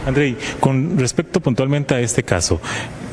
Andrei, con respecto puntualmente a este caso,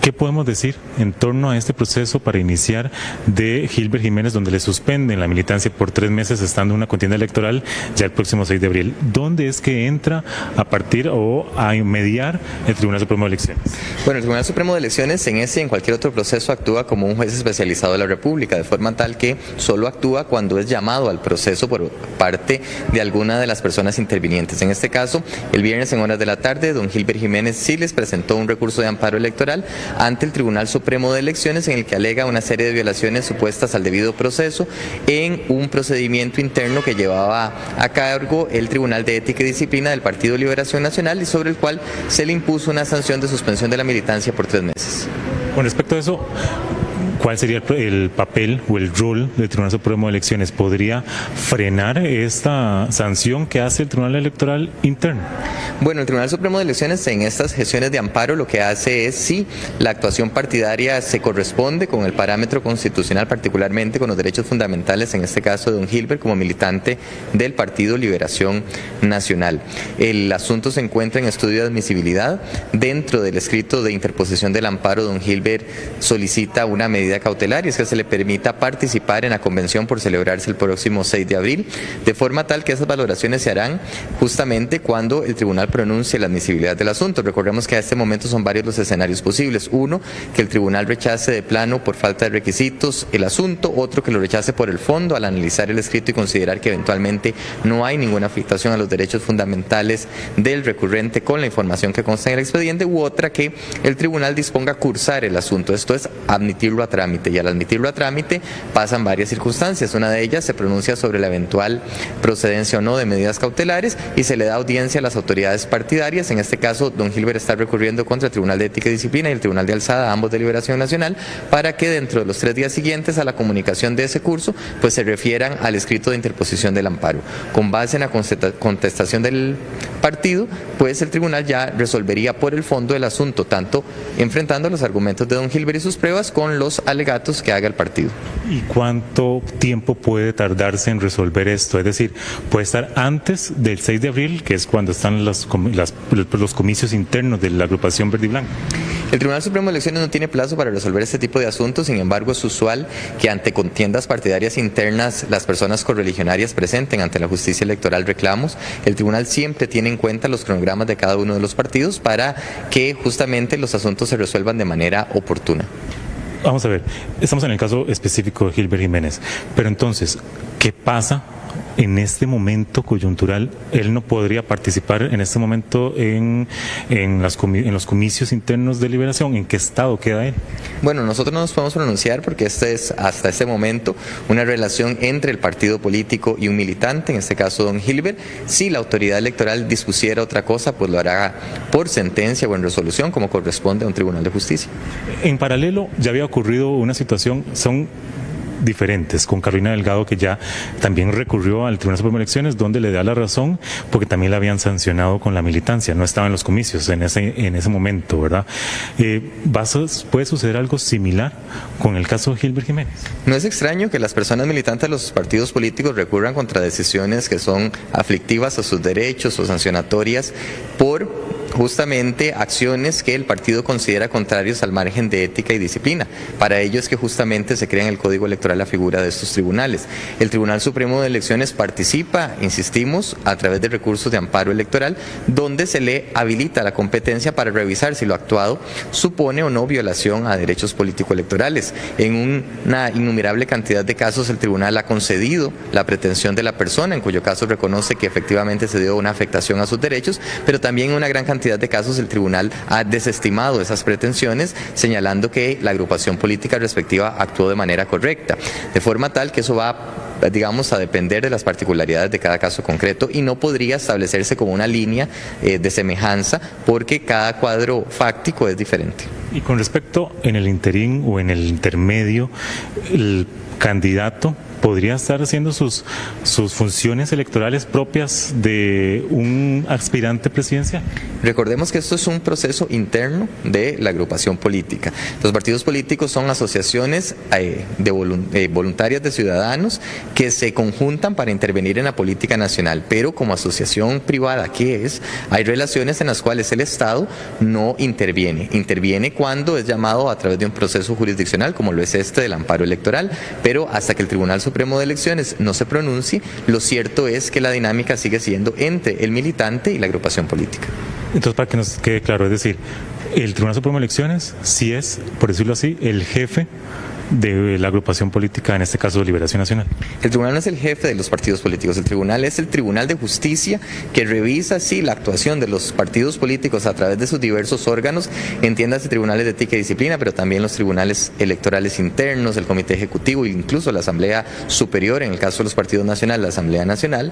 ¿qué podemos decir en torno a este proceso para iniciar de Gilbert Jiménez, donde le suspenden la militancia por 3 meses estando en una contienda electoral ya el próximo 6 de abril? ¿Dónde es que entra a partir o a mediar el Tribunal Supremo de Elecciones? Bueno, el Tribunal Supremo de Elecciones en ese y en cualquier otro proceso actúa como un juez especializado de la República, de forma tal que solo actúa cuando es llamado al proceso por parte de alguna de las personas intervinientes. En este caso, el viernes en horas de la tarde, don Gilbert Jiménez sí les presentó un recurso de amparo electoral ante el Tribunal Supremo de Elecciones en el que alega una serie de violaciones supuestas al debido proceso en un procedimiento interno que llevaba a cargo el Tribunal de Ética y Disciplina del Partido Liberación Nacional y sobre el cual se le impuso una sanción de suspensión de la militancia por 3 meses. Con respecto a eso, ¿cuál sería el papel o el rol del Tribunal Supremo de Elecciones? ¿Podría frenar esta sanción que hace el Tribunal Electoral interno? Bueno, el Tribunal Supremo de Elecciones en estas gestiones de amparo lo que hace es si la actuación partidaria se corresponde con el parámetro constitucional, particularmente con los derechos fundamentales, en este caso de don Gilbert como militante del Partido Liberación Nacional. El asunto se encuentra en estudio de admisibilidad. Dentro del escrito de interposición del amparo, don Gilbert solicita una medida cautelar y es que se le permita participar en la convención por celebrarse el próximo 6 de abril, de forma tal que esas valoraciones se harán justamente cuando el tribunal pronuncie la admisibilidad del asunto. Recordemos que a este momento son varios los escenarios posibles. Uno, que el tribunal rechace de plano por falta de requisitos el asunto; otro, que lo rechace por el fondo al analizar el escrito y considerar que eventualmente no hay ninguna afectación a los derechos fundamentales del recurrente con la información que consta en el expediente; u otra, que el tribunal disponga cursar el asunto, esto es, admitirlo a trámite, y al admitirlo a trámite pasan varias circunstancias. Una de ellas se pronuncia sobre la eventual procedencia o no de medidas cautelares y se le da audiencia a las autoridades partidarias. En este caso, don Gilbert está recurriendo contra el Tribunal de Ética y Disciplina y el Tribunal de Alzada, ambos de Liberación Nacional, para que dentro de los 3 días siguientes a la comunicación de ese curso, pues se refieran al escrito de interposición del amparo. Con base en la contestación del partido, pues el tribunal ya resolvería por el fondo del asunto, tanto enfrentando los argumentos de don Gilbert y sus pruebas con los alegatos que haga el partido. ¿Y cuánto tiempo puede tardarse en resolver esto? Es decir, puede estar antes del 6 de abril, que es cuando están los comicios internos de la agrupación Verde y Blanco. El Tribunal Supremo de Elecciones no tiene plazo para resolver este tipo de asuntos. Sin embargo, es usual que ante contiendas partidarias internas las personas correligionarias presenten ante la justicia electoral reclamos. El tribunal siempre tiene en cuenta los cronogramas de cada uno de los partidos para que justamente los asuntos se resuelvan de manera oportuna. Vamos a ver, estamos en el caso específico de Gilbert Jiménez, pero entonces, ¿qué pasa en este momento coyuntural? Él no podría participar en este momento en los comicios internos de Liberación. ¿En qué estado queda él? Bueno, nosotros no nos podemos pronunciar porque esta es hasta este momento una relación entre el partido político y un militante, en este caso don Gilbert. Si la autoridad electoral dispusiera otra cosa, pues lo hará por sentencia o en resolución, como corresponde a un tribunal de justicia. En paralelo, ya había ocurrido una situación, son diferentes, con Carolina Delgado, que ya también recurrió al Tribunal Supremo de Elecciones, donde le da la razón, porque también la habían sancionado con la militancia, no estaba en los comicios en ese momento, ¿verdad? ¿Puede suceder algo similar con el caso de Gilbert Jiménez? No es extraño que las personas militantes de los partidos políticos recurran contra decisiones que son aflictivas a sus derechos o sancionatorias por justamente acciones que el partido considera contrarios al margen de ética y disciplina. Para ello es que justamente se crea en el Código Electoral la figura de estos tribunales. El Tribunal Supremo de Elecciones participa, insistimos, a través de recursos de amparo electoral, donde se le habilita la competencia para revisar si lo actuado supone o no violación a derechos político-electorales. En una innumerable cantidad de casos el tribunal ha concedido la pretensión de la persona, en cuyo caso reconoce que efectivamente se dio una afectación a sus derechos, pero también en una gran cantidad de casos el tribunal ha desestimado esas pretensiones, señalando que la agrupación política respectiva actuó de manera correcta, de forma tal que eso va, digamos, a depender de las particularidades de cada caso concreto y no podría establecerse como una línea de semejanza porque cada cuadro fáctico es diferente. Y con respecto en el interín o en el intermedio, el candidato podría estar haciendo sus funciones electorales propias de un aspirante presidencial. Recordemos que esto es un proceso interno de la agrupación política. Los partidos políticos son asociaciones voluntarias de ciudadanos que se conjuntan para intervenir en la política nacional, pero como asociación privada que es, hay relaciones en las cuales el Estado no interviene. Interviene cuando es llamado a través de un proceso jurisdiccional, como lo es este del amparo electoral, pero hasta que el Tribunal Supremo de Elecciones no se pronuncie, lo cierto es que la dinámica sigue siendo entre el militante y la agrupación política. Entonces, para que nos quede claro, es decir, el Tribunal Supremo de Elecciones sí es, por decirlo así, el jefe de la agrupación política, en este caso de Liberación Nacional. El tribunal no es el jefe de los partidos políticos, el tribunal es el Tribunal de Justicia que revisa sí la actuación de los partidos políticos a través de sus diversos órganos, entiéndase tribunales de ética y disciplina, pero también los tribunales electorales internos, el Comité Ejecutivo e incluso la Asamblea Superior, en el caso de los partidos nacionales, la Asamblea Nacional,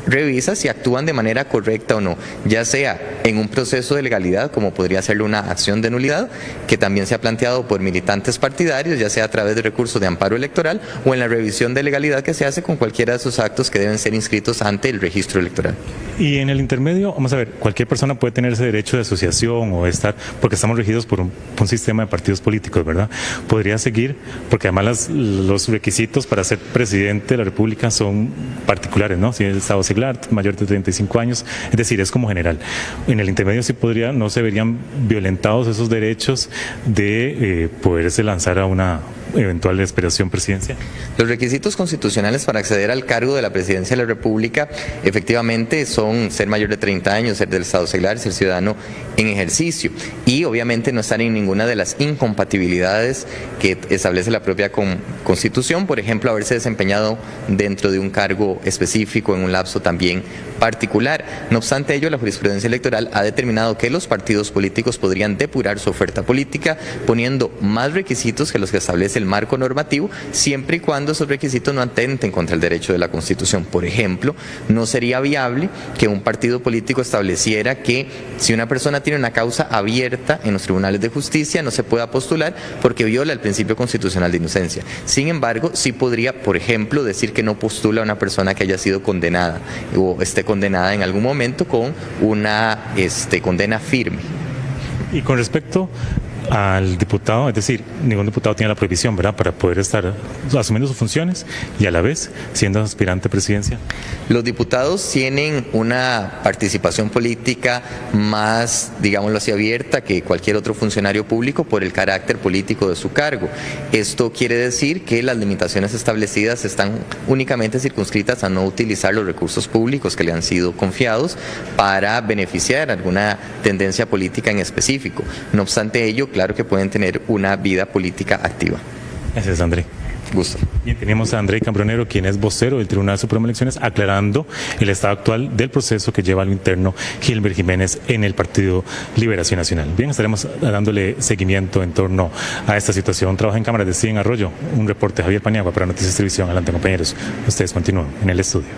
revisa si actúan de manera correcta o no, ya sea en un proceso de legalidad, como podría ser una acción de nulidad, que también se ha planteado por militantes partidarios, ya sea a través de recursos de amparo electoral o en la revisión de legalidad que se hace con cualquiera de esos actos que deben ser inscritos ante el registro electoral. Y en el intermedio, vamos a ver, cualquier persona puede tener ese derecho de asociación o estar, porque estamos regidos por un sistema de partidos políticos, ¿verdad? Podría seguir, porque además los requisitos para ser presidente de la República son particulares, ¿no? Si es Estado seglar, mayor de 35 años, es decir, es como general. En el intermedio sí podría, no se verían violentados esos derechos de poderse lanzar a una eventual aspiración presidencial. Los requisitos constitucionales para acceder al cargo de la presidencia de la República efectivamente son ser mayor de 30 años, ser del Estado seglar, ser ciudadano en ejercicio y obviamente no estar en ninguna de las incompatibilidades que establece la propia Constitución, por ejemplo, haberse desempeñado dentro de un cargo específico en un lapso también particular. No obstante ello, la jurisprudencia electoral ha determinado que los partidos políticos podrían depurar su oferta política poniendo más requisitos que los que establece el marco normativo, siempre y cuando esos requisitos no atenten contra el derecho de la Constitución. Por ejemplo, no sería viable que un partido político estableciera que si una persona tiene una causa abierta en los tribunales de justicia no se pueda postular porque viola el principio constitucional de inocencia. Sin embargo, sí podría, por ejemplo, decir que no postula a una persona que haya sido condenada o esté condenada en algún momento con una condena firme. Y con respecto al diputado, es decir, ningún diputado tiene la prohibición, ¿verdad?, para poder estar asumiendo sus funciones y a la vez siendo aspirante presidencial. Los diputados tienen una participación política más, digámoslo así, abierta que cualquier otro funcionario público por el carácter político de su cargo. Esto quiere decir que las limitaciones establecidas están únicamente circunscritas a no utilizar los recursos públicos que le han sido confiados para beneficiar alguna tendencia política en específico. No obstante ello, claro que pueden tener una vida política activa. Gracias, André. Gusto. Bien, tenemos a André Cambronero, quien es vocero del Tribunal Supremo de Elecciones, aclarando el estado actual del proceso que lleva a lo interno Gilbert Jiménez en el Partido Liberación Nacional. Bien, estaremos dándole seguimiento en torno a esta situación. Trabaja en cámara de Steven Arroyo, un reporte de Javier Paniagua para Noticias Televisión. Adelante, compañeros. Ustedes continúan en el estudio.